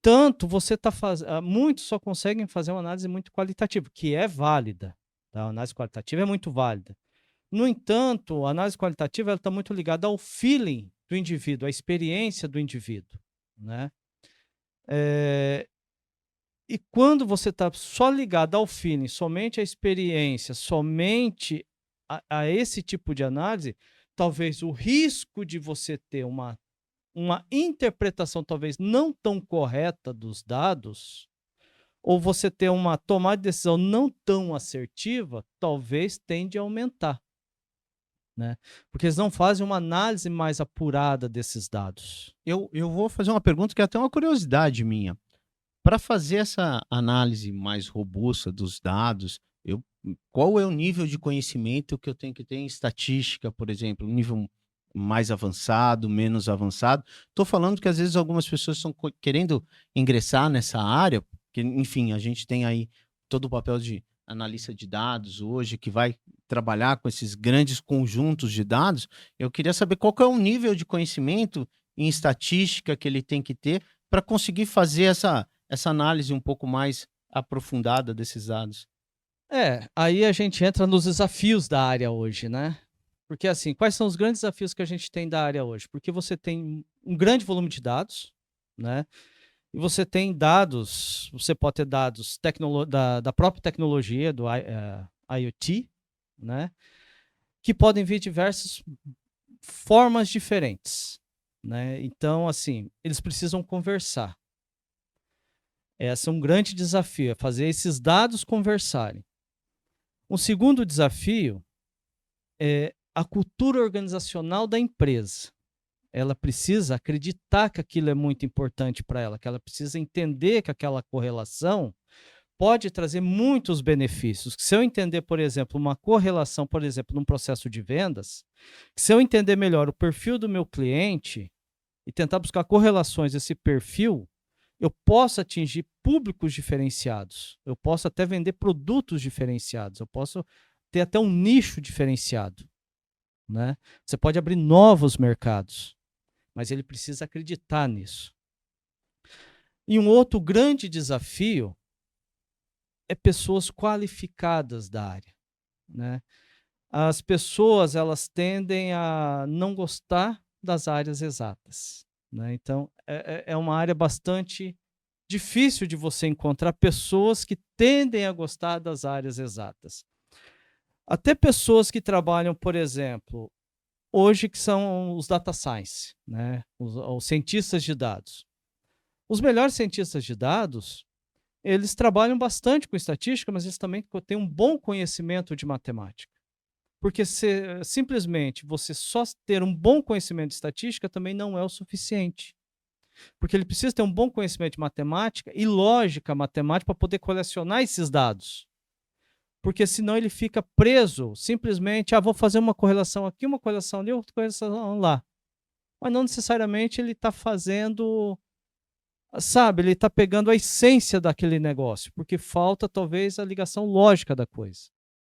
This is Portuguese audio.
entanto, você tá muitos só conseguem fazer uma análise muito qualitativa, que é válida, tá? A análise qualitativa é muito válida. No entanto, a análise qualitativa ela está muito ligada ao feeling do indivíduo, à experiência do indivíduo, né? Eh, e quando você está só ligado ao feeling, somente à experiência, somente a esse tipo de análise, talvez o risco de você ter uma interpretação talvez não tão correta dos dados, ou você ter uma tomada de decisão não tão assertiva, talvez tende a aumentar, né? Porque eles não fazem uma análise mais apurada desses dados. Eu vou fazer uma pergunta que é até uma curiosidade minha. Para fazer essa análise mais robusta dos dados, qual é o nível de conhecimento que eu tenho que ter em estatística, por exemplo, um nível mais avançado, menos avançado? Estou falando que às vezes algumas pessoas estão querendo ingressar nessa área, que enfim, a gente tem aí todo o papel de analista de dados hoje, que vai trabalhar com esses grandes conjuntos de dados. Eu queria saber qual que é o nível de conhecimento em estatística que ele tem que ter para conseguir fazer essa análise um pouco mais aprofundada desses dados. É, aí a gente entra nos desafios da área hoje, né? Porque assim, quais são os grandes desafios que a gente tem da área hoje? Porque você tem um grande volume de dados, né? E você tem dados, você pode ter dados da própria tecnologia, do IoT, né? Que podem vir de diversas formas diferentes, né? Então, assim, eles precisam conversar. Esse é um grande desafio, é fazer esses dados conversarem. Um segundo desafio é a cultura organizacional da empresa. Ela precisa acreditar que aquilo é muito importante para ela, que ela precisa entender que aquela correlação pode trazer muitos benefícios. Se eu entender, por exemplo, uma correlação, por exemplo, num processo de vendas, se eu entender melhor o perfil do meu cliente e tentar buscar correlações desse perfil, eu posso atingir públicos diferenciados, eu posso até vender produtos diferenciados, eu posso ter até um nicho diferenciado, né? Você pode abrir novos mercados, mas ele precisa acreditar nisso. E um outro grande desafio é pessoas qualificadas da área, né? As pessoas elas tendem a não gostar das áreas exatas, né? Então é uma área bastante difícil de você encontrar pessoas que tendem a gostar das áreas exatas. Até pessoas que trabalham, por exemplo, hoje que são os data science, né? Os cientistas de dados. Os melhores cientistas de dados, eles trabalham bastante com estatística, mas eles também têm um bom conhecimento de matemática. Porque simplesmente você só ter um bom conhecimento de estatística também não é o suficiente. Porque ele precisa ter um bom conhecimento de matemática e lógica matemática para poder colecionar esses dados. Porque senão ele fica preso simplesmente, vou fazer uma correlação aqui, uma correlação ali, outra correlação lá. Mas não necessariamente ele está fazendo, sabe, ele está pegando a essência daquele negócio, porque falta talvez a ligação lógica da coisa.